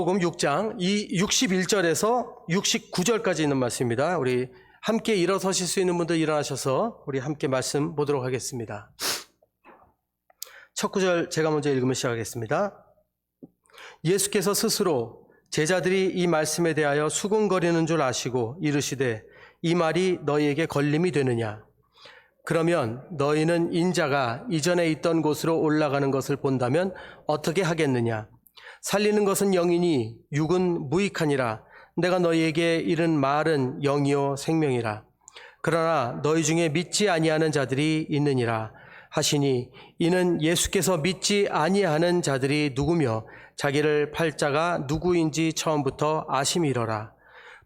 요한복음 6장 이 61절에서 69절까지 있는 말씀입니다. 우리 함께 일어서실 수 있는 분들 일어나셔서 우리 함께 말씀 보도록 하겠습니다. 첫 구절 제가 먼저 읽으면 시작하겠습니다. 예수께서 스스로 제자들이 이 말씀에 대하여 수군거리는 줄 아시고 이르시되 이 말이 너희에게 걸림이 되느냐? 그러면 너희는 인자가 이전에 있던 곳으로 올라가는 것을 본다면 어떻게 하겠느냐? 살리는 것은 영이니 육은 무익하니라. 내가 너희에게 이른 말은 영이요 생명이라. 그러나 너희 중에 믿지 아니하는 자들이 있느니라 하시니 이는 예수께서 믿지 아니하는 자들이 누구며 자기를 팔 자가 누구인지 처음부터 아심이러라.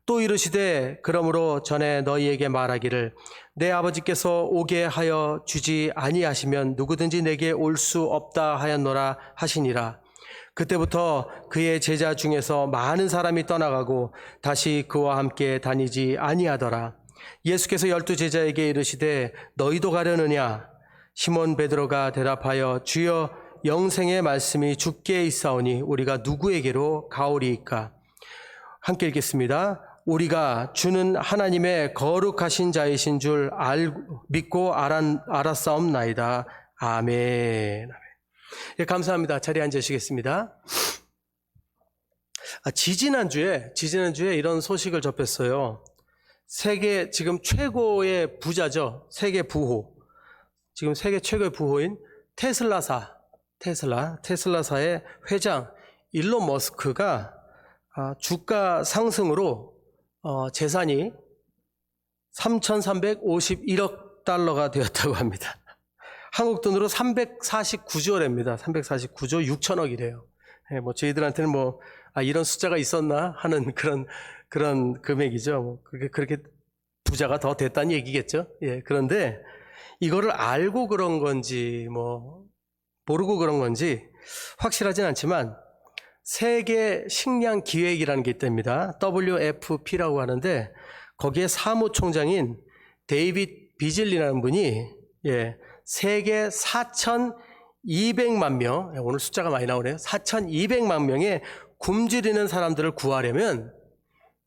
또 이르시되 그러므로 전에 너희에게 말하기를 내 아버지께서 오게 하여 주지 아니하시면 누구든지 내게 올 수 없다 하였노라 하시니라. 그때부터 그의 제자 중에서 많은 사람이 떠나가고 다시 그와 함께 다니지 아니하더라. 예수께서 12 제자에게 이르시되 너희도 가려느냐? 시몬 베드로가 대답하여 주여 영생의 말씀이 주께 있사오니 우리가 누구에게로 가오리이까? 함께 읽겠습니다. 우리가 주는 하나님의 거룩하신 자이신 줄 믿고 알았사옵나이다. 아멘. 예, 감사합니다. 자리에 앉으시겠습니다. 지지난주에 이런 소식을 접했어요. 세계 지금 최고의 부자죠. 세계 부호. 지금 세계 최고의 부호인 테슬라사의 회장 일론 머스크가 주가 상승으로 재산이 3,351억 달러가 되었다고 합니다. 한국 돈으로 349조랍니다. 349조 6천억이래요. 예, 저희들한테는 이런 숫자가 있었나 하는 그런 금액이죠. 그렇게 부자가 더 됐다는 얘기겠죠. 예, 그런데 이거를 알고 그런 건지, 모르고 그런 건지 확실하진 않지만 세계 식량 기획이라는 게 있답니다. WFP라고 하는데 거기에 사무총장인 데이빗 비즐리라는 분이 세계 4,200만 명, 오늘 숫자가 많이 나오네요. 4,200만 명의 굶주리는 사람들을 구하려면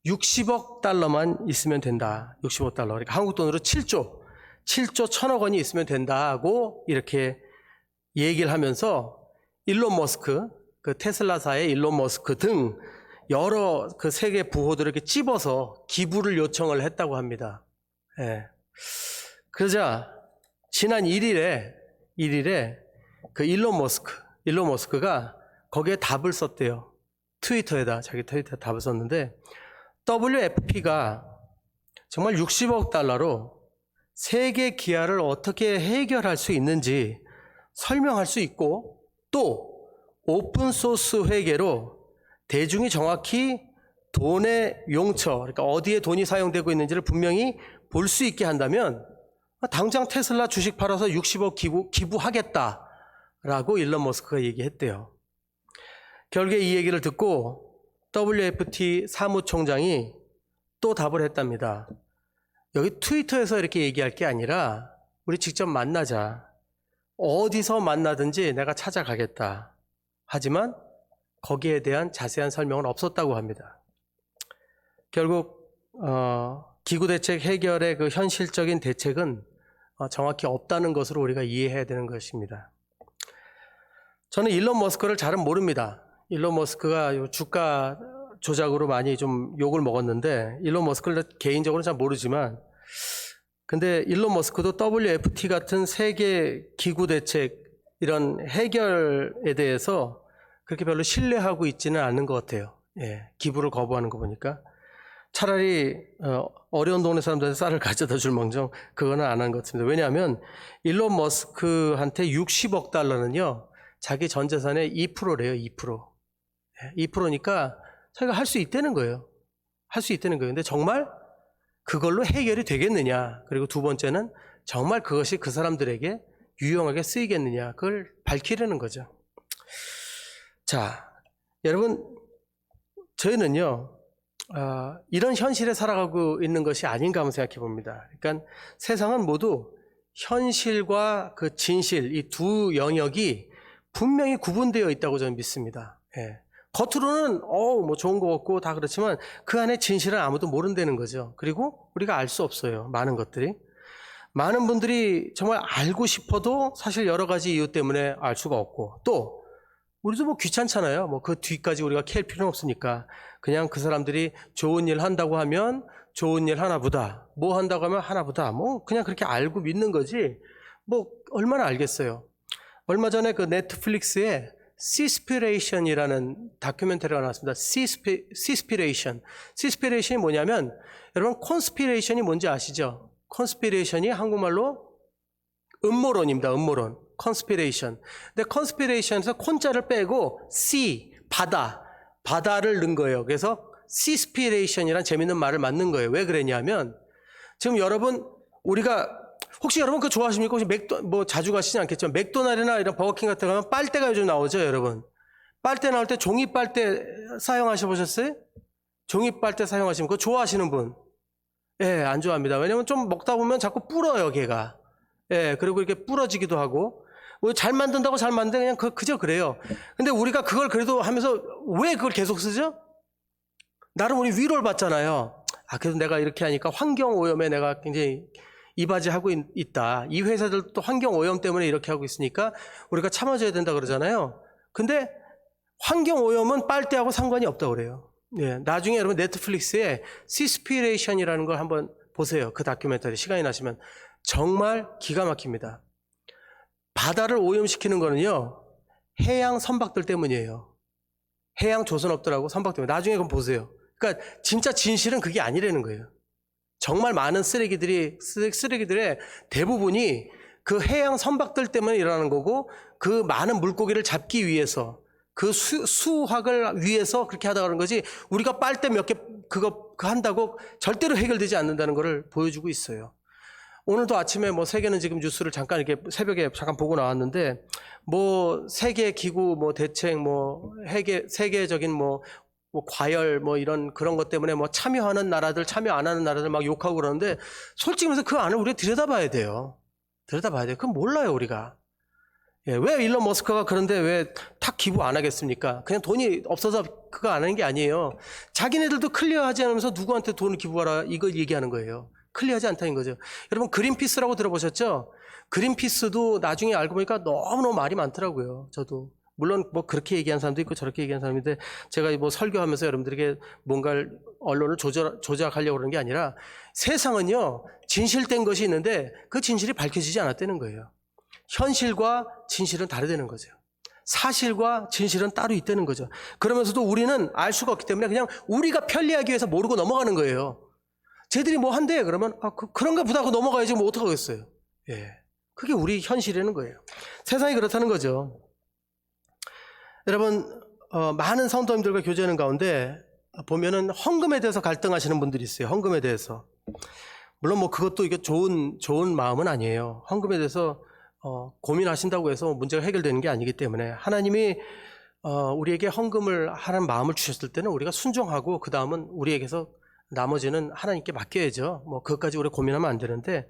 60억 달러만 있으면 된다. 60억 달러. 그러니까 한국 돈으로 7조 1,000억 원이 있으면 된다고 이렇게 얘기를 하면서 일론 머스크, 그 테슬라사의 일론 머스크 등 여러 그 세계 부호들을 이렇게 찝어서 기부를 요청을 했다고 합니다. 예. 그러자 지난 1일에 그 일론 머스크가 거기에 답을 썼대요. 자기 트위터에 답을 썼는데 WFP가 정말 60억 달러로 세계 기아를 어떻게 해결할 수 있는지 설명할 수 있고 또 오픈소스 회계로 대중이 정확히 돈의 용처, 그러니까 어디에 돈이 사용되고 있는지를 분명히 볼 수 있게 한다면 당장 테슬라 주식 팔아서 60억 기부하겠다라고 일론 머스크가 얘기했대요. 결국에 이 얘기를 듣고 WFP 사무총장이 또 답을 했답니다. 여기 트위터에서 이렇게 얘기할 게 아니라 우리 직접 만나자. 어디서 만나든지 내가 찾아가겠다. 하지만 거기에 대한 자세한 설명은 없었다고 합니다. 결국 기구대책 해결의 그 현실적인 대책은 정확히 없다는 것으로 우리가 이해해야 되는 것입니다. 저는 일론 머스크를 잘은 모릅니다. 일론 머스크가 주가 조작으로 많이 좀 욕을 먹었는데 일론 머스크를 개인적으로 잘 모르지만 근데 일론 머스크도 WFT 같은 세계 기구대책 이런 해결에 대해서 그렇게 별로 신뢰하고 있지는 않는 것 같아요. 예, 기부를 거부하는 거 보니까 차라리 어려운 동네 사람들한테 쌀을 가져다 줄 망정 그거는 안 한 것 같습니다. 왜냐하면 일론 머스크한테 60억 달러는요 자기 전 재산의 2%래요. 2%. 2%니까 자기가 할 수 있다는 거예요. 할 수 있다는 거예요. 근데 정말 그걸로 해결이 되겠느냐, 그리고 두 번째는 정말 그것이 그 사람들에게 유용하게 쓰이겠느냐, 그걸 밝히려는 거죠. 자, 여러분, 저희는요 이런 현실에 살아가고 있는 것이 아닌가 한번 생각해 봅니다. 그러니까 세상은 모두 현실과 그 진실, 이 두 영역이 분명히 구분되어 있다고 저는 믿습니다. 예. 겉으로는 뭐 좋은 거 같고 다 그렇지만 그 안에 진실은 아무도 모른다는 거죠. 그리고 우리가 알 수 없어요. 많은 것들이. 많은 분들이 정말 알고 싶어도 사실 여러 가지 이유 때문에 알 수가 없고, 또 우리도 뭐 귀찮잖아요. 뭐 그 뒤까지 우리가 캘 필요는 없으니까 그냥 그 사람들이 좋은 일 한다고 하면 좋은 일 하나 보다, 뭐 한다고 하면 하나 보다, 뭐 그냥 그렇게 알고 믿는 거지 뭐 얼마나 알겠어요. 얼마 전에 그 넷플릭스에 시스피레이션이라는 다큐멘터리가 나왔습니다. 시스피레이션. 시스피레이션이 뭐냐면, 여러분 콘스피레이션이 뭔지 아시죠? 콘스피레이션이 한국말로 음모론입니다. 음모론. 컨스피레이션. 근데 컨스피레이션에서 콘자를 빼고 바다를 넣은 거예요. 그래서 시스피레이션이란 재밌는 말을 만든 거예요. 왜 그랬냐면, 지금 여러분, 우리가 혹시 여러분 그거 좋아하십니까? 혹시 뭐 자주 가시지 않겠지만 맥도날드나 이런 버거킹 같은 거 가면 빨대가 요즘 나오죠, 여러분. 빨대 나올 때 종이 빨대 사용하셔 보셨어요? 종이 빨대 사용하시면 그거 좋아하시는 분? 예, 안 좋아합니다. 왜냐면 좀 먹다 보면 자꾸 불어요, 걔가. 예, 그리고 이렇게 부러지기도 하고. 뭐 잘 만든다고 잘 만든 그냥 그저 그래요. 근데 우리가 그걸 그래도 하면서 왜 그걸 계속 쓰죠? 나름 우리 위로를 받잖아요. 그래도 내가 이렇게 하니까 환경 오염에 내가 굉장히 이바지하고 있다. 이 회사들도 환경 오염 때문에 이렇게 하고 있으니까 우리가 참아줘야 된다 그러잖아요. 근데 환경 오염은 빨대하고 상관이 없다고 그래요. 예, 나중에 여러분 넷플릭스에 시스피레이션이라는 걸 한번 보세요. 그 다큐멘터리 시간이 나시면 정말 기가 막힙니다. 바다를 오염시키는 거는요, 해양 선박들 때문이에요. 해양 조선업들하고 선박 때문에. 나중에 그럼 보세요. 그러니까 진짜 진실은 그게 아니라는 거예요. 정말 많은 쓰레기들의 대부분이 그 해양 선박들 때문에 일어나는 거고, 그 많은 물고기를 잡기 위해서, 그 수확을 위해서 그렇게 하다 가는 거지, 우리가 빨대 몇 개 그거 한다고 절대로 해결되지 않는다는 것을 보여주고 있어요. 오늘도 아침에 뭐 세계는 지금 뉴스를 잠깐 이렇게 새벽에 잠깐 보고 나왔는데, 뭐 세계 기구 뭐 대책 뭐 세계적인 뭐 과열 뭐 이런 그런 것 때문에 뭐 참여하는 나라들 참여 안 하는 나라들 막 욕하고 그러는데, 솔직히 말해서 그 안을 우리가 들여다봐야 돼요. 그건 몰라요, 우리가. 예, 왜 일론 머스크가 그런데 왜 탁 기부 안 하겠습니까? 그냥 돈이 없어서 그거 안 하는 게 아니에요. 자기네들도 클리어하지 않으면서 누구한테 돈을 기부하라 이걸 얘기하는 거예요. 클리어하지 않다는 거죠. 여러분 그린피스라고 들어보셨죠? 그린피스도 나중에 알고 보니까 너무너무 말이 많더라고요. 저도. 물론 뭐 그렇게 얘기하는 사람도 있고 저렇게 얘기하는 사람인데, 제가 뭐 설교하면서 여러분들에게 뭔가를 언론을 조작하려고 그러는 게 아니라, 세상은요 진실된 것이 있는데 그 진실이 밝혀지지 않았다는 거예요. 현실과 진실은 다르다는 거죠. 사실과 진실은 따로 있다는 거죠. 그러면서도 우리는 알 수가 없기 때문에 그냥 우리가 편리하기 위해서 모르고 넘어가는 거예요. 쟤들이 뭐 한대 그러면 그런가 보다 하고 넘어가야지 뭐 어떡하겠어요. 예, 그게 우리 현실이라는 거예요. 세상이 그렇다는 거죠. 여러분 많은 성도님들과 교제하는 가운데 보면은 헌금에 대해서 갈등하시는 분들이 있어요. 헌금에 대해서. 물론 뭐 그것도 이게 좋은 마음은 아니에요. 헌금에 대해서 고민하신다고 해서 문제가 해결되는 게 아니기 때문에, 하나님이 우리에게 헌금을 하는 마음을 주셨을 때는 우리가 순종하고 그 다음은 우리에게서 나머지는 하나님께 맡겨야죠. 뭐 그것까지 우리가 고민하면 안 되는데,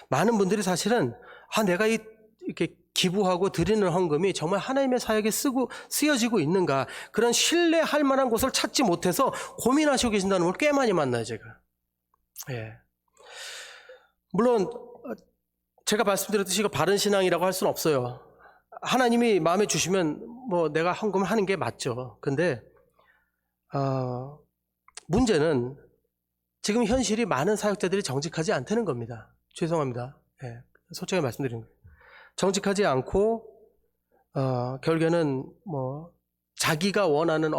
많은 분들이 사실은 내가 이렇게 기부하고 드리는 헌금이 정말 하나님의 사역에 쓰여지고 있는가, 그런 신뢰할 만한 곳을 찾지 못해서 고민하시고 계신다는 걸 꽤 많이 만나요, 제가. 예. 물론 제가 말씀드렸듯이 이거 바른 신앙이라고 할 수는 없어요. 하나님이 마음에 주시면 뭐 내가 헌금을 하는 게 맞죠. 근데 문제는 지금 현실이 많은 사역자들이 정직하지 않다는 겁니다. 죄송합니다. 예, 솔직하게 말씀드리는 거예요. 정직하지 않고 결국에는 뭐 자기가 원하는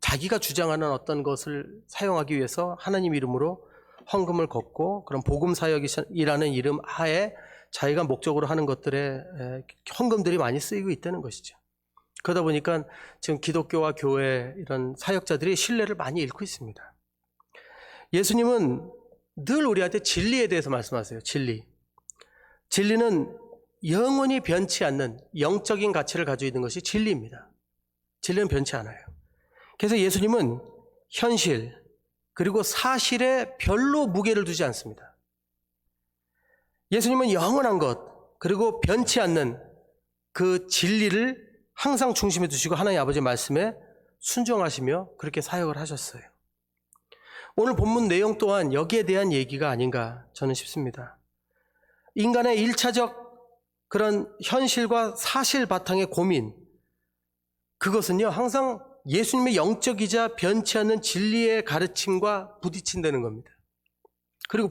자기가 주장하는 어떤 것을 사용하기 위해서 하나님 이름으로 헌금을 걷고, 그런 복음 사역이라는 이름 하에 자기가 목적으로 하는 것들에 헌금들이 많이 쓰이고 있다는 것이죠. 그러다 보니까 지금 기독교와 교회 이런 사역자들이 신뢰를 많이 잃고 있습니다. 예수님은 늘 우리한테 진리에 대해서 말씀하세요. 진리는 영원히 변치 않는 영적인 가치를 가지고 있는 것이 진리입니다. 진리는 변치 않아요. 그래서 예수님은 현실 그리고 사실에 별로 무게를 두지 않습니다. 예수님은 영원한 것 그리고 변치 않는 그 진리를 항상 중심에 두시고 하나님 아버지의 말씀에 순종하시며 그렇게 사역을 하셨어요. 오늘 본문 내용 또한 여기에 대한 얘기가 아닌가 저는 싶습니다. 인간의 1차적 그런 현실과 사실 바탕의 고민, 그것은요 항상 예수님의 영적이자 변치 않는 진리의 가르침과 부딪힌다는 겁니다. 그리고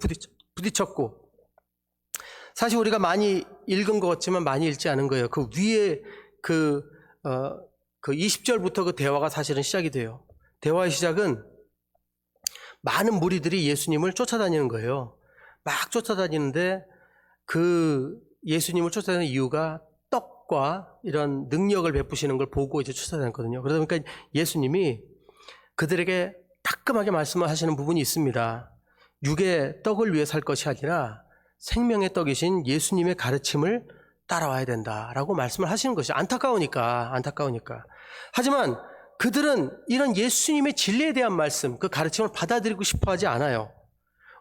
부딪혔고, 사실 우리가 많이 읽은 것 같지만 많이 읽지 않은 거예요. 그 위에 그 20절부터 그 대화가 사실은 시작이 돼요. 대화의 시작은 많은 무리들이 예수님을 쫓아다니는 거예요. 막 쫓아다니는데 그 예수님을 쫓아다니는 이유가 떡과 이런 능력을 베푸시는 걸 보고 이제 쫓아다녔거든요. 그러다 보니까 예수님이 그들에게 따끔하게 말씀을 하시는 부분이 있습니다. 육의 떡을 위해 살 것이 아니라 생명의 떡이신 예수님의 가르침을 따라와야 된다라고 말씀을 하시는 것이 안타까우니까. 하지만 그들은 이런 예수님의 진리에 대한 말씀, 그 가르침을 받아들이고 싶어 하지 않아요.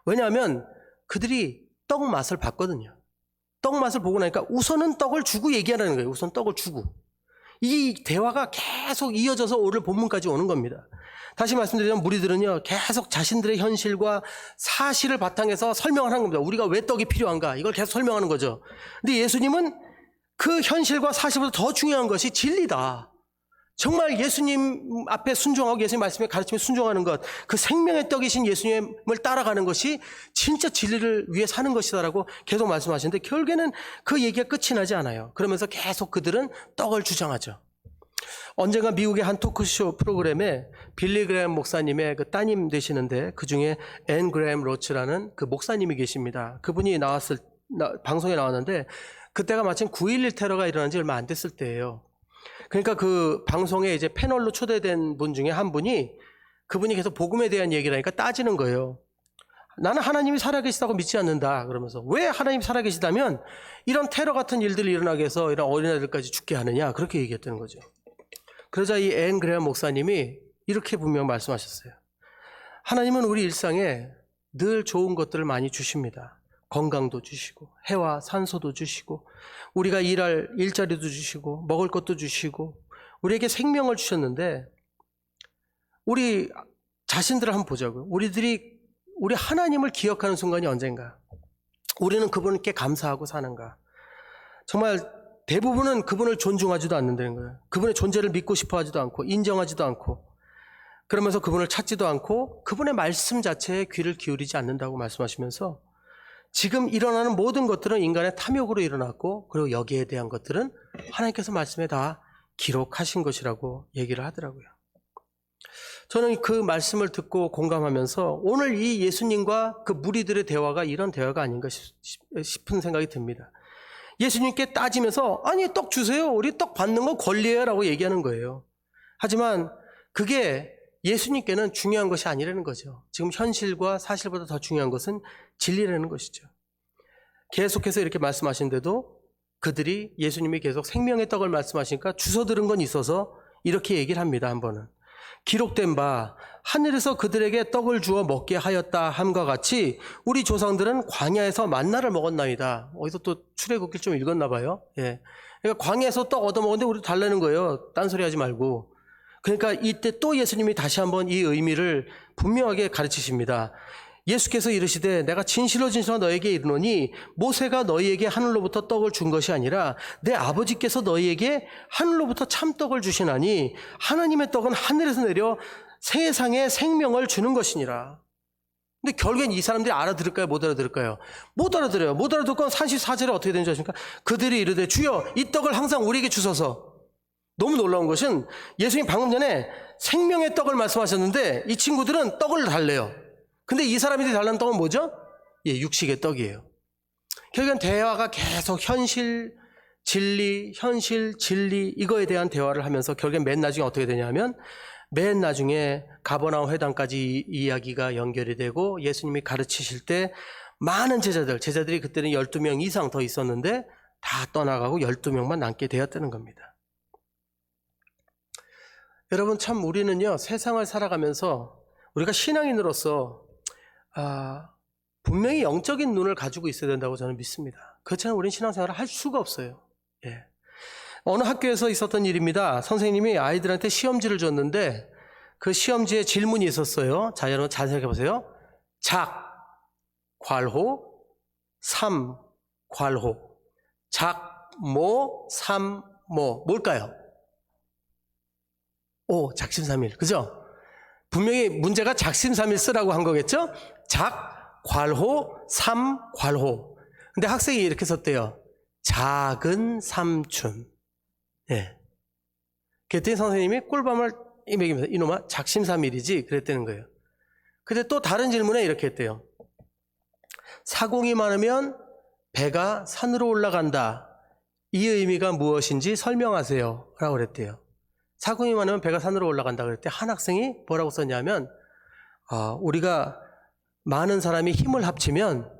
왜냐하면 그들이 떡 맛을 봤거든요. 떡 맛을 보고 나니까 우선은 떡을 주고 얘기하라는 거예요. 우선 떡을 주고. 이 대화가 계속 이어져서 오늘 본문까지 오는 겁니다. 다시 말씀드리면 무리들은요 계속 자신들의 현실과 사실을 바탕해서 설명을 하는 겁니다. 우리가 왜 떡이 필요한가, 이걸 계속 설명하는 거죠. 근데 예수님은 그 현실과 사실보다 더 중요한 것이 진리다. 정말 예수님 앞에 순종하고 예수님 말씀에 가르침에 순종하는 것, 그 생명의 떡이신 예수님을 따라가는 것이 진짜 진리를 위해 사는 것이다라고 계속 말씀하시는데, 결국에는 그 얘기가 끝이 나지 않아요. 그러면서 계속 그들은 떡을 주장하죠. 언젠가 미국의 한 토크쇼 프로그램에 빌리 그레엄 목사님의 그 따님 되시는데, 그 중에 앤 그레엄 로츠라는 그 목사님이 계십니다. 그분이 방송에 나왔는데, 그때가 마침 9.11 테러가 일어난 지 얼마 안 됐을 때예요. 그러니까 그 방송에 이제 패널로 초대된 분 중에 한 분이, 그분이 계속 복음에 대한 얘기를 하니까 따지는 거예요. 나는 하나님이 살아계시다고 믿지 않는다. 그러면서 왜 하나님이 살아계시다면 이런 테러 같은 일들이 일어나게 해서 이런 어린아이들까지 죽게 하느냐, 그렇게 얘기했다는 거죠. 그러자 이 앤 그레엄 목사님이 이렇게 분명 말씀하셨어요. 하나님은 우리 일상에 늘 좋은 것들을 많이 주십니다. 건강도 주시고 해와 산소도 주시고 우리가 일할 일자리도 주시고 먹을 것도 주시고 우리에게 생명을 주셨는데, 우리 자신들을 한번 보자고요. 우리 하나님을 기억하는 순간이 언젠가? 우리는 그분께 감사하고 사는가? 정말 대부분은 그분을 존중하지도 않는다는 거예요. 그분의 존재를 믿고 싶어 하지도 않고 인정하지도 않고, 그러면서 그분을 찾지도 않고 그분의 말씀 자체에 귀를 기울이지 않는다고 말씀하시면서, 지금 일어나는 모든 것들은 인간의 탐욕으로 일어났고, 그리고 여기에 대한 것들은 하나님께서 말씀에 다 기록하신 것이라고 얘기를 하더라고요. 저는 그 말씀을 듣고 공감하면서 오늘 이 예수님과 그 무리들의 대화가 이런 대화가 아닌가 싶은 생각이 듭니다. 예수님께 따지면서 아니 떡 주세요, 우리 떡 받는 건 권리예요 라고 얘기하는 거예요. 하지만 그게 예수님께는 중요한 것이 아니라는 거죠. 지금 현실과 사실보다 더 중요한 것은 진리라는 것이죠. 계속해서 이렇게 말씀하시는데도 그들이 예수님이 계속 생명의 떡을 말씀하시니까 주워 들은 건 있어서 이렇게 얘기를 합니다. 한 번은 기록된 바 하늘에서 그들에게 떡을 주어 먹게 하였다 함과 같이 우리 조상들은 광야에서 만나를 먹었나이다. 어디서 또 출애굽기를 좀 읽었나 봐요. 예. 그러니까 광야에서 떡 얻어 먹었는데 우리 달라는 거예요. 딴소리 하지 말고. 그러니까 이때 또 예수님이 다시 한번 이 의미를 분명하게 가르치십니다. 예수께서 이르시되 내가 진실로 너에게 이르노니 모세가 너희에게 하늘로부터 떡을 준 것이 아니라 내 아버지께서 너희에게 하늘로부터 참떡을 주시나니 하나님의 떡은 하늘에서 내려 세상에 생명을 주는 것이니라. 근데 결국엔 이 사람들이 알아들을까요? 못 알아들을까요? 못 알아들어요. 못 알아듣고 34절에 어떻게 되는지 아십니까? 그들이 이르되 주여 이 떡을 항상 우리에게 주소서. 너무 놀라운 것은 예수님 방금 전에 생명의 떡을 말씀하셨는데 이 친구들은 떡을 달래요. 근데 이 사람들이 달라는 떡은 뭐죠? 예, 육식의 떡이에요. 결국엔 대화가 계속 현실, 진리 이거에 대한 대화를 하면서 결국엔 맨 나중에 어떻게 되냐면 맨 나중에 가버나움 회당까지 이야기가 연결이 되고 예수님이 가르치실 때 많은 제자들이 그때는 12명 이상 더 있었는데 다 떠나가고 12명만 남게 되었다는 겁니다. 여러분 참 우리는요 세상을 살아가면서 우리가 신앙인으로서 분명히 영적인 눈을 가지고 있어야 된다고 저는 믿습니다. 그렇지 않으면 우리는 신앙생활을 할 수가 없어요. 예. 어느 학교에서 있었던 일입니다. 선생님이 아이들한테 시험지를 줬는데 그 시험지에 질문이 있었어요. 자, 여러분 잘 생각해 보세요. 작, 괄호, 삼, 괄호. 작, 모, 삼, 모. 뭘까요? 오, 작심삼일. 그죠? 분명히 문제가 작심삼일 쓰라고 한 거겠죠? 작, 괄호, 삼, 괄호. 근데 학생이 이렇게 썼대요. 작은 삼춘. 예. 그랬더니 선생님이 꿀밤을 매기면서 이놈아 작심삼일이지 그랬다는 거예요. 근데 또 다른 질문에 이렇게 했대요. 사공이 많으면 배가 산으로 올라간다. 이 의미가 무엇인지 설명하세요. 라고 그랬대요. 사공이 많으면 배가 산으로 올라간다 그랬대. 한 학생이 뭐라고 썼냐면 우리가 많은 사람이 힘을 합치면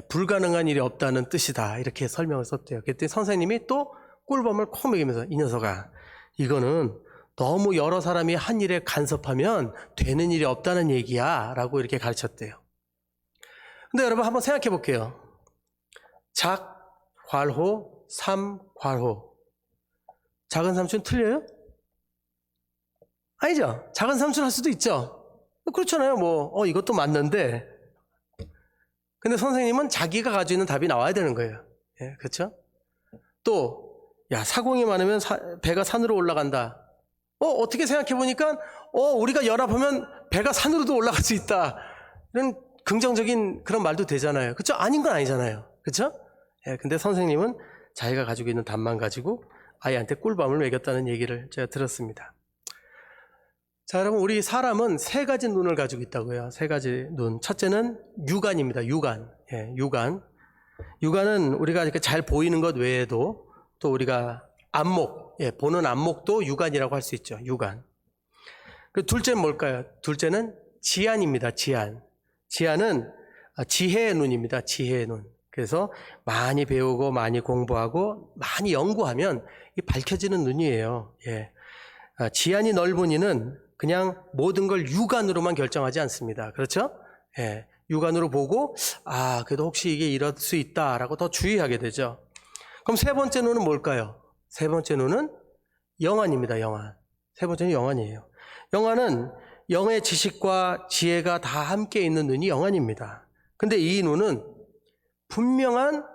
불가능한 일이 없다는 뜻이다. 이렇게 설명을 썼대요. 그랬더니 선생님이 또 꿀밤을 콕 매기면서 이 녀석아, 이거는 너무 여러 사람이 한 일에 간섭하면 되는 일이 없다는 얘기야 라고 이렇게 가르쳤대요. 근데 여러분 한번 생각해 볼게요. 작, 괄호, 삼, 괄호. 작은 삼촌 틀려요? 아니죠. 작은 삼촌 할 수도 있죠. 그렇잖아요. 이것도 맞는데. 근데 선생님은 자기가 가지고 있는 답이 나와야 되는 거예요. 예, 그렇죠? 또 사공이 많으면 배가 산으로 올라간다. 어떻게 생각해 보니까 우리가 연합하면 배가 산으로도 올라갈 수 있다. 이런 긍정적인 그런 말도 되잖아요. 그렇죠? 아닌 건 아니잖아요. 그렇죠? 예, 근데 선생님은 자기가 가지고 있는 답만 가지고 아이한테 꿀밤을 매겼다는 얘기를 제가 들었습니다. 자, 여러분, 우리 사람은 세 가지 눈을 가지고 있다고요. 세 가지 눈. 첫째는 육안입니다. 육안. 예, 육안. 육안은 우리가 이렇게 잘 보이는 것 외에도 또 우리가 안목, 보는 안목도 육안이라고 할 수 있죠. 육안. 그 둘째는 뭘까요? 둘째는 지안입니다. 지안. 지안은 지혜의 눈입니다. 지혜의 눈. 그래서 많이 배우고 많이 공부하고 많이 연구하면 밝혀지는 눈이에요. 예. 지안이 넓은 이는 그냥 모든 걸 육안으로만 결정하지 않습니다. 그렇죠? 예. 육안으로 보고 그래도 혹시 이게 이럴 수 있다라고 더 주의하게 되죠. 그럼 세 번째 눈은 뭘까요? 세 번째 눈은 영안입니다. 영안. 세 번째는 영안이에요. 영안은 영의 지식과 지혜가 다 함께 있는 눈이 영안입니다. 근데 이 눈은 분명한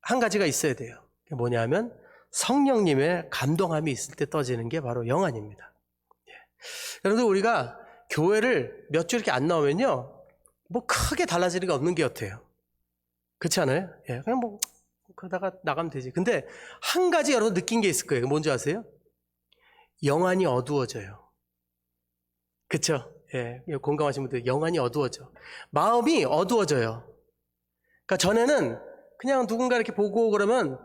한 가지가 있어야 돼요. 그게 뭐냐면 성령님의 감동함이 있을 때 떠지는 게 바로 영안입니다. 예. 여러분들 우리가 교회를 몇 주 이렇게 안 나오면요, 크게 달라질 리가 없는 게 같아요. 그렇지 않아요? 예, 그냥 그러다가 나가면 되지. 근데 한 가지 여러분 느낀 게 있을 거예요. 뭔지 아세요? 영안이 어두워져요. 그렇죠? 예, 공감하시는 분들 영안이 어두워져. 마음이 어두워져요. 그러니까 전에는 그냥 누군가 이렇게 보고 그러면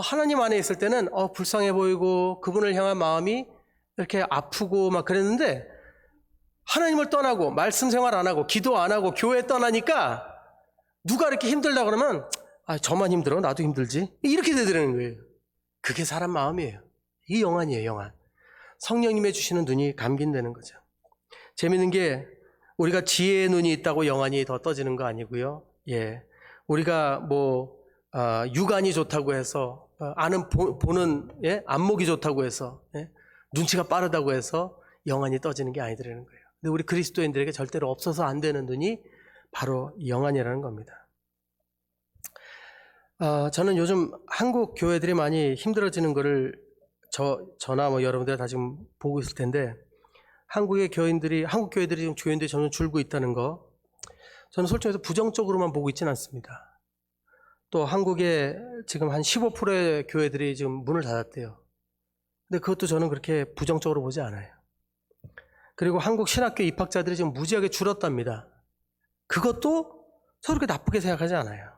하나님 안에 있을 때는 불쌍해 보이고 그분을 향한 마음이 이렇게 아프고 막 그랬는데 하나님을 떠나고 말씀 생활 안 하고 기도 안 하고 교회 떠나니까 누가 이렇게 힘들다 그러면 저만 힘들어? 나도 힘들지? 이렇게 되더라는 거예요. 그게 사람 마음이에요. 이게 영안이에요. 영안. 성령님의 주시는 눈이 감긴다는 거죠. 재밌는 게 우리가 지혜의 눈이 있다고 영안이 더 떠지는 거 아니고요. 예, 우리가 육안이 좋다고 해서 보는 안목이 좋다고 해서 눈치가 빠르다고 해서 영안이 떠지는 게 아니더라는 거예요. 근데 우리 그리스도인들에게 절대로 없어서 안 되는 눈이 바로 영안이라는 겁니다. 저는 요즘 한국 교회들이 많이 힘들어지는 거를 저나 여러분들 다 지금 보고 있을 텐데 한국 교회들이 지금 교인들이 점점 줄고 있다는 거, 저는 솔직히 해서 부정적으로만 보고 있지는 않습니다. 또 한국에 지금 한 15%의 교회들이 지금 문을 닫았대요. 근데 그것도 저는 그렇게 부정적으로 보지 않아요. 그리고 한국 신학교 입학자들이 지금 무지하게 줄었답니다. 그것도 서로 그렇게 나쁘게 생각하지 않아요.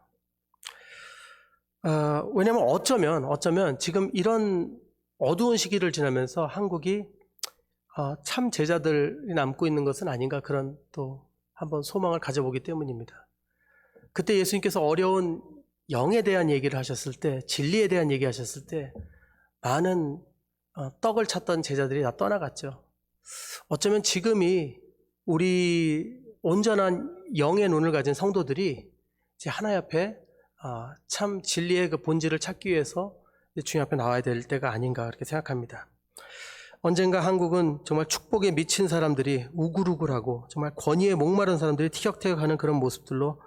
왜냐하면 어쩌면 지금 이런 어두운 시기를 지나면서 한국이 참 제자들이 남고 있는 것은 아닌가, 그런 또 한번 소망을 가져보기 때문입니다. 그때 예수님께서 어려운 영에 대한 얘기를 하셨을 때, 진리에 대한 얘기 하셨을 때 많은 떡을 찾던 제자들이 다 떠나갔죠. 어쩌면 지금이 우리 온전한 영의 눈을 가진 성도들이 이제 하나님 앞에 참 진리의 그 본질을 찾기 위해서 주님 앞에 나와야 될 때가 아닌가 그렇게 생각합니다. 언젠가 한국은 정말 축복에 미친 사람들이 우글우글하고 정말 권위에 목마른 사람들이 티격태격하는 그런 모습들로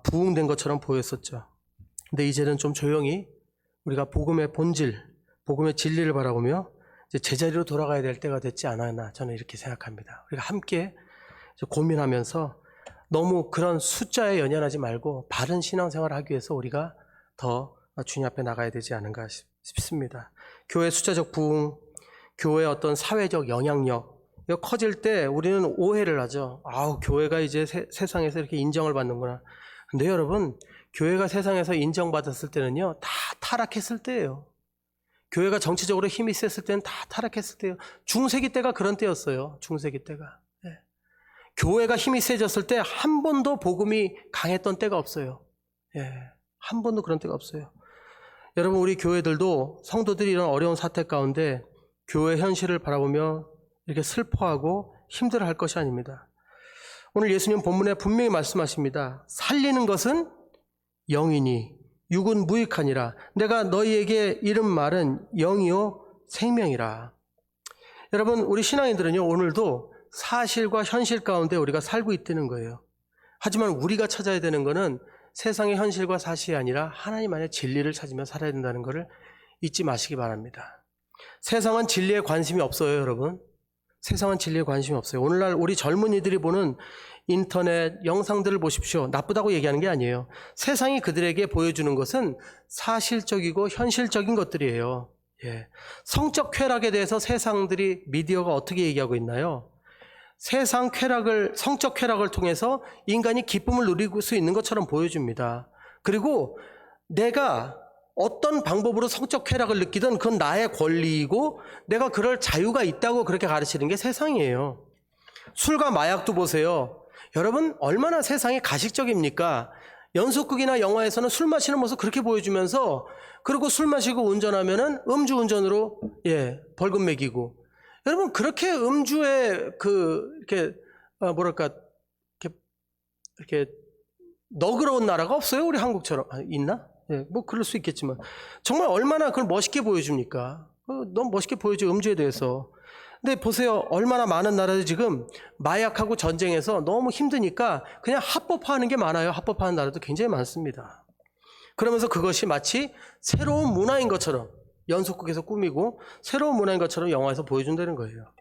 부흥된 것처럼 보였었죠. 근데 이제는 좀 조용히 우리가 복음의 본질, 복음의 진리를 바라보며 이제 제자리로 돌아가야 될 때가 됐지 않았나 저는 이렇게 생각합니다. 우리가 함께 고민하면서 너무 그런 숫자에 연연하지 말고 바른 신앙생활을 하기 위해서 우리가 더 주님 앞에 나가야 되지 않은가 싶습니다. 교회 숫자적 부흥, 교회의 어떤 사회적 영향력 이거 커질 때 우리는 오해를 하죠. 교회가 이제 세상에서 이렇게 인정을 받는구나. 근데 여러분, 교회가 세상에서 인정받았을 때는요, 다 타락했을 때예요. 교회가 정치적으로 힘이 셌을 때는 다 타락했을 때예요. 중세기 때가 그런 때였어요. 중세기 때가. 네. 교회가 힘이 세졌을 때 한 번도 복음이 강했던 때가 없어요. 예, 한 번도 그런 때가 없어요. 여러분, 우리 교회들도 성도들이 이런 어려운 사태 가운데 교회 현실을 바라보며 이렇게 슬퍼하고 힘들어할 것이 아닙니다. 오늘 예수님 본문에 분명히 말씀하십니다. 살리는 것은 영이니 육은 무익하니라. 내가 너희에게 이른 말은 영이요 생명이라. 여러분, 우리 신앙인들은요, 오늘도 사실과 현실 가운데 우리가 살고 있다는 거예요. 하지만 우리가 찾아야 되는 것은 세상의 현실과 사실이 아니라 하나님 안의 진리를 찾으며 살아야 된다는 것을 잊지 마시기 바랍니다. 세상은 진리에 관심이 없어요, 여러분. 세상은 진리에 관심이 없어요. 오늘날 우리 젊은이들이 보는 인터넷 영상들을 보십시오. 나쁘다고 얘기하는 게 아니에요. 세상이 그들에게 보여주는 것은 사실적이고 현실적인 것들이에요. 예. 성적 쾌락에 대해서 세상들이 미디어가 어떻게 얘기하고 있나요? 성적 쾌락을 통해서 인간이 기쁨을 누릴 수 있는 것처럼 보여줍니다. 그리고 내가 어떤 방법으로 성적 쾌락을 느끼든 그건 나의 권리이고 내가 그럴 자유가 있다고 그렇게 가르치는 게 세상이에요. 술과 마약도 보세요. 여러분, 얼마나 세상이 가식적입니까? 연속극이나 영화에서는 술 마시는 모습 그렇게 보여주면서, 그리고 술 마시고 운전하면은 음주운전으로 벌금 매기고, 여러분, 그렇게 음주에 이렇게 너그러운 나라가 없어요. 우리 한국처럼. 있나? 뭐 그럴 수 있겠지만 정말 얼마나 그걸 멋있게 보여줍니까? 너무 멋있게 보여줘, 음주에 대해서. 근데 보세요, 얼마나 많은 나라들이 지금 마약하고 전쟁에서 너무 힘드니까 그냥 합법화하는 게 많아요. 합법화하는 나라도 굉장히 많습니다. 그러면서 그것이 마치 새로운 문화인 것처럼 연속극에서 꾸미고 새로운 문화인 것처럼 영화에서 보여준다는 거예요.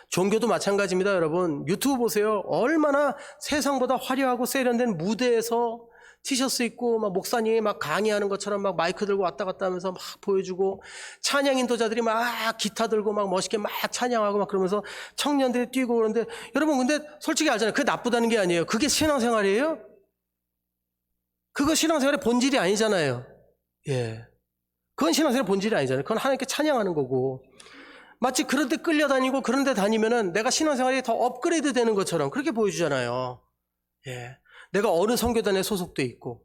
종교도 마찬가지입니다. 여러분, 유튜브 보세요. 얼마나 세상보다 화려하고 세련된 무대에서 티셔츠 입고 막 목사님이 막 강의하는 것처럼 막 마이크 들고 왔다 갔다 하면서 막 보여주고, 찬양 인도자들이 막 기타 들고 막 멋있게 막 찬양하고 막 그러면서 청년들이 뛰고 그러는데, 여러분 근데 솔직히 알잖아요. 그게 나쁘다는 게 아니에요. 그게 신앙생활이에요? 그거 신앙생활의 본질이 아니잖아요. 예, 그건 신앙생활의 본질이 아니잖아요. 그건 하나님께 찬양하는 거고, 마치 그런 데 끌려다니고 그런 데 다니면은 내가 신앙생활이 더 업그레이드 되는 것처럼 그렇게 보여주잖아요. 예, 내가 어느 선교단에 소속돼 있고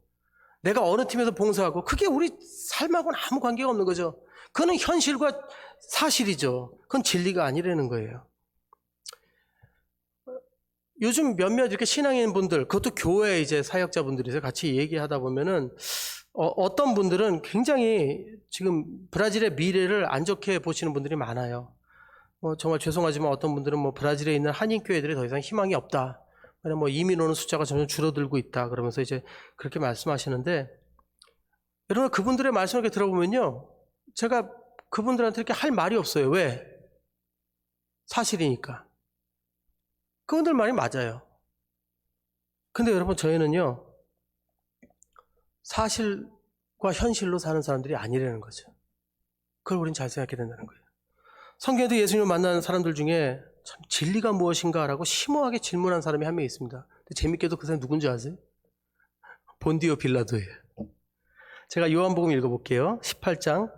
내가 어느 팀에서 봉사하고, 그게 우리 삶하고는 아무 관계가 없는 거죠. 그거는 현실과 사실이죠. 그건 진리가 아니라는 거예요. 요즘 몇몇 이렇게 신앙인 분들, 그것도 교회 이제 사역자분들이서 같이 얘기하다 보면은 어떤 분들은 굉장히 지금 브라질의 미래를 안 좋게 보시는 분들이 많아요. 정말 죄송하지만 어떤 분들은 브라질에 있는 한인교회들이 더 이상 희망이 없다. 왜냐면 이민 오는 숫자가 점점 줄어들고 있다. 그러면서 이제 그렇게 말씀하시는데, 여러분 그분들의 말씀을 이렇게 들어보면요, 제가 그분들한테 이렇게 할 말이 없어요. 왜? 사실이니까. 그분들 말이 맞아요. 근데 여러분, 저희는요, 사실과 현실로 사는 사람들이 아니라는 거죠. 그걸 우린 잘 생각해야 된다는 거예요. 성경에도 예수님을 만나는 사람들 중에 참 진리가 무엇인가라고 심오하게 질문한 사람이 한 명 있습니다. 근데 재밌게도 그 사람이 누군지 아세요? 본디오 빌라도예요. 제가 요한복음 읽어볼게요. 18장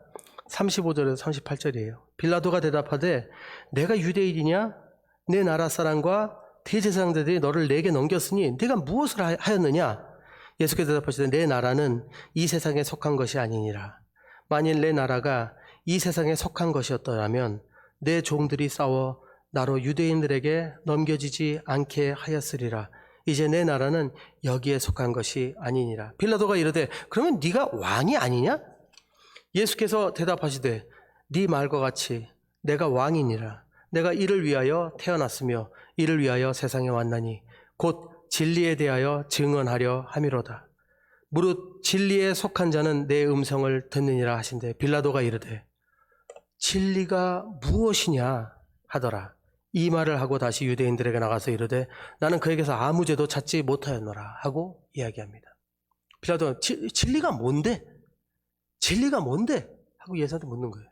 35절에서 38절이에요. 빌라도가 대답하되 내가 유대인이냐? 내 나라 사람과 대제사장들이 너를 내게 넘겼으니 네가 무엇을 하였느냐? 예수께서 대답하시되 내 나라는 이 세상에 속한 것이 아니니라. 만일 내 나라가 이 세상에 속한 것이었더라면 내 종들이 싸워 나로 유대인들에게 넘겨지지 않게 하였으리라. 이제 내 나라는 여기에 속한 것이 아니니라. 빌라도가 이르되 그러면 네가 왕이 아니냐? 예수께서 대답하시되 네 말과 같이 내가 왕이니라. 내가 이를 위하여 태어났으며 이를 위하여 세상에 왔나니 곧 진리에 대하여 증언하려 함이로다. 무릇 진리에 속한 자는 내 음성을 듣느니라 하신대 빌라도가 이르되 진리가 무엇이냐 하더라. 이 말을 하고 다시 유대인들에게 나가서 이르되 나는 그에게서 아무 죄도 찾지 못하였노라 하고 이야기합니다. 빌라도는 진리가 뭔데? 진리가 뭔데? 하고 예수한테 묻는 거예요.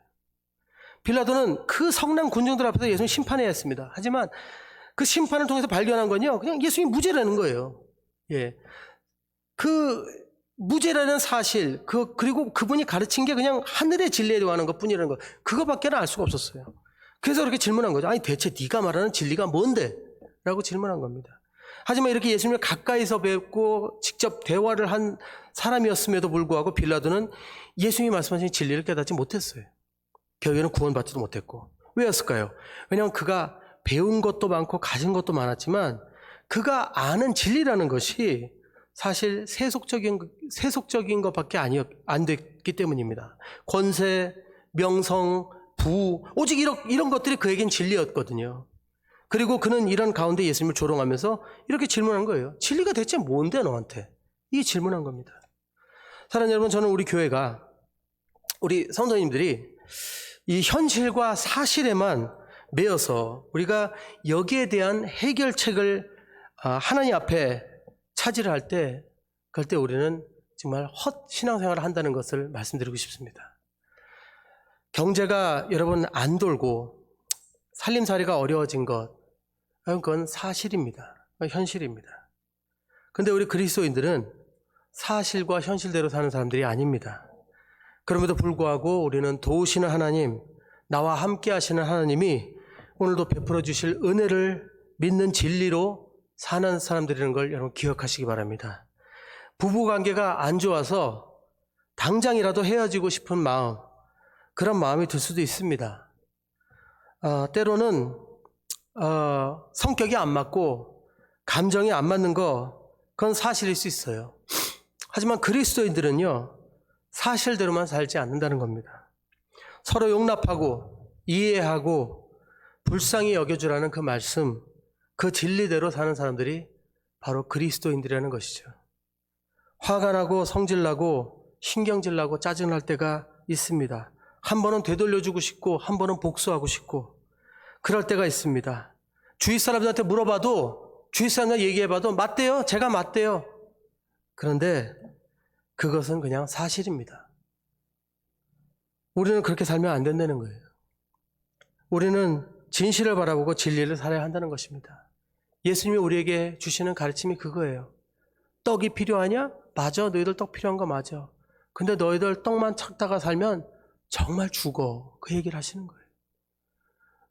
빌라도는 그 성난 군중들 앞에서 예수님 심판해야 했습니다. 하지만 그 심판을 통해서 발견한 건요, 그냥 예수님이 무죄라는 거예요. 예. 그 무죄라는 사실, 그리고 그분이 가르친 게 그냥 하늘의 진리에 관한 것 뿐이라는 거, 그거밖에는 알 수가 없었어요. 그래서 그렇게 질문한 거죠. 아니, 대체 네가 말하는 진리가 뭔데? 라고 질문한 겁니다. 하지만 이렇게 예수님을 가까이서 뵙고 직접 대화를 한 사람이었음에도 불구하고 빌라도는 예수님이 말씀하신 진리를 깨닫지 못했어요. 결국에는 구원받지도 못했고. 왜였을까요? 왜냐하면 그가 배운 것도 많고 가진 것도 많았지만 그가 아는 진리라는 것이 사실 세속적인 것밖에 안 됐기 때문입니다. 권세, 명성, 부, 오직 이런 것들이 그에겐 진리였거든요. 그리고 그는 이런 가운데 예수님을 조롱하면서 이렇게 질문한 거예요. 진리가 대체 뭔데 너한테? 이게 질문한 겁니다. 사랑하는 여러분, 저는 우리 교회가, 우리 성도님들이 이 현실과 사실에만 매여서 우리가 여기에 대한 해결책을 하나님 앞에 차지를 할 때, 그럴 때 우리는 정말 헛 신앙생활을 한다는 것을 말씀드리고 싶습니다. 경제가 여러분 안 돌고 살림살이가 어려워진 것, 그건 사실입니다. 현실입니다. 그런데 우리 그리스도인들은 사실과 현실대로 사는 사람들이 아닙니다. 그럼에도 불구하고 우리는 도우시는 하나님, 나와 함께 하시는 하나님이 오늘도 베풀어 주실 은혜를 믿는 진리로 사는 사람들이라는 걸 여러분 기억하시기 바랍니다. 부부관계가 안 좋아서 당장이라도 헤어지고 싶은 마음, 그런 마음이 들 수도 있습니다. 때로는 성격이 안 맞고 감정이 안 맞는 거, 그건 사실일 수 있어요. 하지만 그리스도인들은요, 사실대로만 살지 않는다는 겁니다. 서로 용납하고 이해하고 불쌍히 여겨주라는 그 말씀, 그 진리대로 사는 사람들이 바로 그리스도인들이라는 것이죠. 화가 나고 성질나고 신경질나고 짜증날 때가 있습니다. 한 번은 되돌려주고 싶고 한 번은 복수하고 싶고 그럴 때가 있습니다. 주위 사람들한테 물어봐도, 주위 사람들한테 얘기해봐도 맞대요, 제가 맞대요. 그런데 그것은 그냥 사실입니다. 우리는 그렇게 살면 안 된다는 거예요. 우리는 진실을 바라보고 진리를 살아야 한다는 것입니다. 예수님이 우리에게 주시는 가르침이 그거예요. 떡이 필요하냐? 맞아, 너희들 떡 필요한 거 맞아. 근데 너희들 떡만 찾다가 살면 정말 죽어. 그 얘기를 하시는 거예요.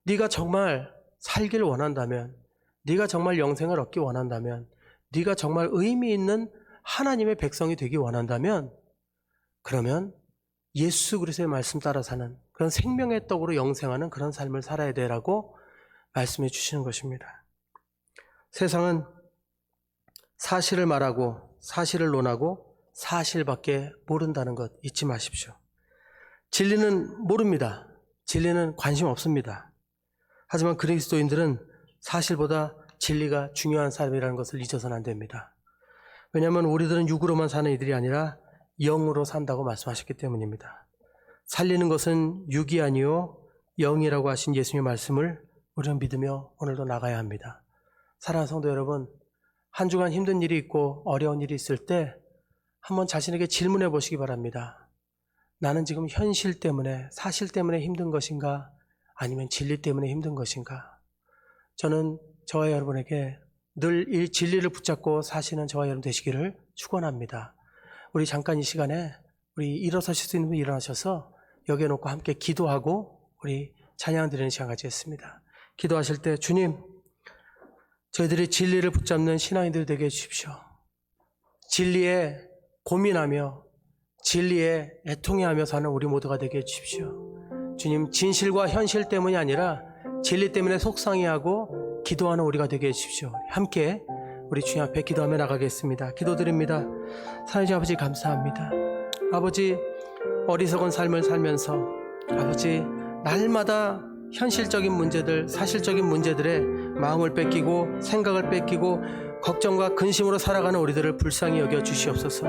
네가 정말 살기를 원한다면, 네가 정말 영생을 얻기 원한다면, 네가 정말 의미 있는 하나님의 백성이 되기 원한다면, 그러면 예수 그리스도의 말씀 따라 사는 그런 생명의 떡으로 영생하는 그런 삶을 살아야 되라고 말씀해 주시는 것입니다. 세상은 사실을 말하고 사실을 논하고 사실밖에 모른다는 것 잊지 마십시오. 진리는 모릅니다. 진리는 관심 없습니다. 하지만 그리스도인들은 사실보다 진리가 중요한 사람이라는 것을 잊어서는 안 됩니다. 왜냐하면 우리들은 육으로만 사는 이들이 아니라 영으로 산다고 말씀하셨기 때문입니다. 살리는 것은 육이 아니요 영이라고 하신 예수님의 말씀을 우리는 믿으며 오늘도 나가야 합니다. 사랑하는 성도 여러분, 한 주간 힘든 일이 있고 어려운 일이 있을 때 한번 자신에게 질문해 보시기 바랍니다. 나는 지금 현실 때문에, 사실 때문에 힘든 것인가? 아니면 진리 때문에 힘든 것인가? 저는 저와 여러분에게 늘 이 진리를 붙잡고 사시는 저와 여러분 되시기를 축원합니다. 우리 잠깐 이 시간에 우리 일어서실 수 있는 분 일어나셔서 여기에 놓고 함께 기도하고 우리 찬양 드리는 시간 가지겠습니다. 기도하실 때 주님, 저희들이 진리를 붙잡는 신앙인들 되게 해주십시오. 진리에 고민하며 진리에 애통해하며 사는 우리 모두가 되게 해주십시오. 주님, 진실과 현실 때문이 아니라 진리 때문에 속상해하고 기도하는 우리가 되게 해주십시오. 함께 우리 주님 앞에 기도하며 나가겠습니다. 기도드립니다. 사랑하는 아버지 감사합니다. 아버지, 어리석은 삶을 살면서 아버지 날마다 현실적인 문제들, 사실적인 문제들에 마음을 뺏기고 생각을 뺏기고 걱정과 근심으로 살아가는 우리들을 불쌍히 여겨 주시옵소서.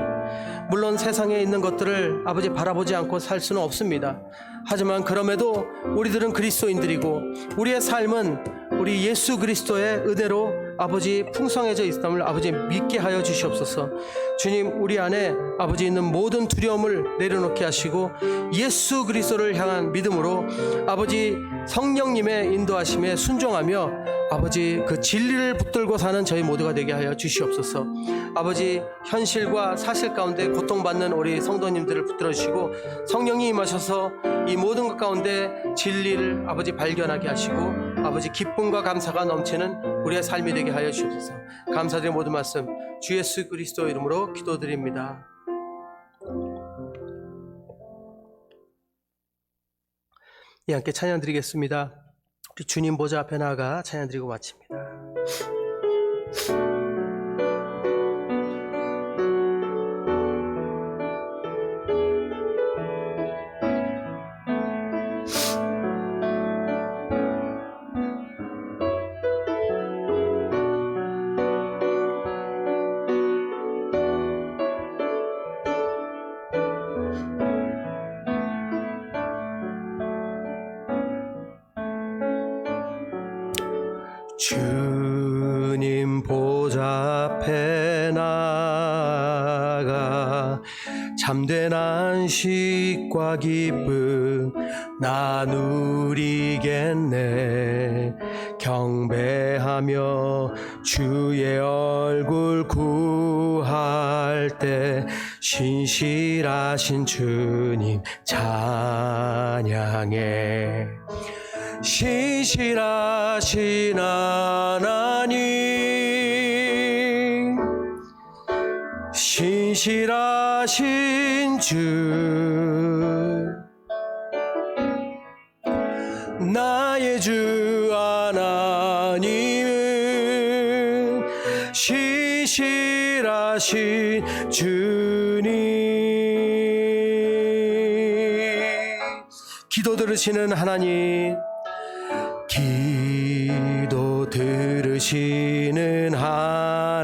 물론 세상에 있는 것들을 아버지 바라보지 않고 살 수는 없습니다. 하지만 그럼에도 우리들은 그리스도인들이고 우리의 삶은 우리 예수 그리스도의 은혜로 아버지 풍성해져 있음을 아버지 믿게 하여 주시옵소서. 주님, 우리 안에 아버지 있는 모든 두려움을 내려놓게 하시고 예수 그리스도를 향한 믿음으로 아버지 성령님의 인도하심에 순종하며 아버지 그 진리를 붙들고 사는 저희 모두가 되게 하여 주시옵소서. 아버지 현실과 사실 가운데 고통받는 우리 성도님들을 붙들어 주시고 성령이 임하셔서 이 모든 것 가운데 진리를 아버지 발견하게 하시고 아버지 기쁨과 감사가 넘치는 우리의 삶이 되게 하여 주옵소서. 감사드리는 모든 말씀 주 예수 그리스도 이름으로 기도드립니다. 이 함께 찬양 드리겠습니다. 우리 주님 보좌 앞에 나아가 찬양 드리고 마칩니다. 주님 보좌 앞에 나아가 참된 안식과 기쁨 나누리겠네. 경배하며 주의 얼굴 구할 때 신실하신 주님 찬양해. 신실하신 하나님, 신실하신 주, 나의 주 하나님은 신실하신 주님. 기도 들으시는 하나님, 기도 들으시는 하나님,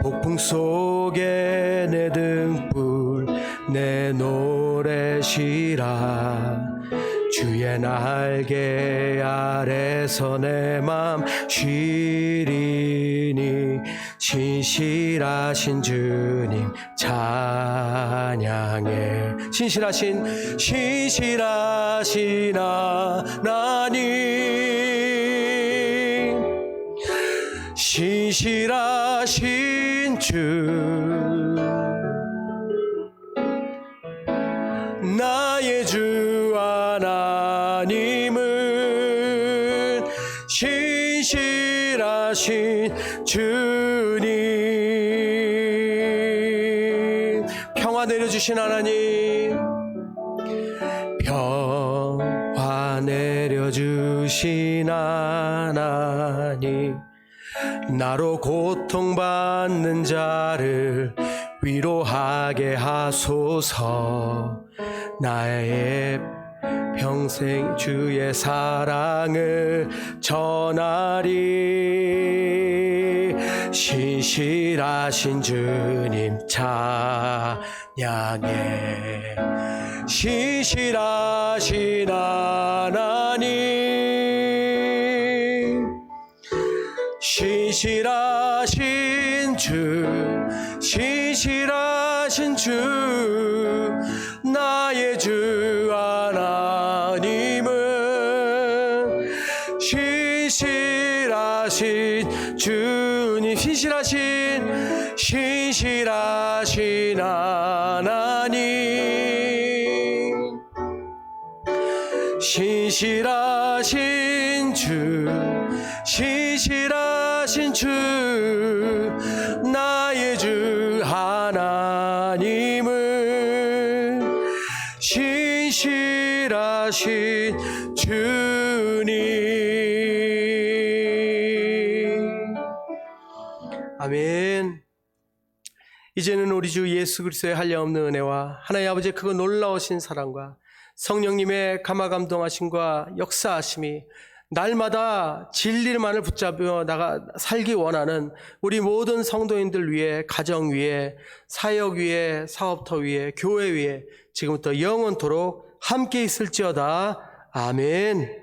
폭풍 속에 내 등불 내 노래시라. 주의 날개 아래서 내 맘 쉬리니. 신실하신 주님 찬양해. 신실하신 하나님, 신실하신 주, 나의 주 하나님은 신실하신 주님. 평화 내려주신 하나님, 평화 내려주신 하나님, 나로 고통받는 자를 위로하게 하소서. 나의 평생 주의 사랑을 전하리. 신실하신 주님 찬양해. 신실하신 하나님, 신실하신 주, 신실하신 주, 나의 주 하나님은 신실하신 주님. 신실하신 하나님, 신실하신 주, 신실하신 주, 나의 주 하나님은 신실하신 주님. 아멘. 이제는 우리 주 예수 그리스도의 한량없는 은혜와 하나님 아버지의 크고 놀라우신 사랑과 성령님의 감화감동하심과 역사하심이 날마다 진리만을 붙잡며 살기 원하는 우리 모든 성도인들 위해, 가정 위에, 사역 위에, 사업터 위에, 교회 위에 지금부터 영원토록 함께 있을지어다. 아멘.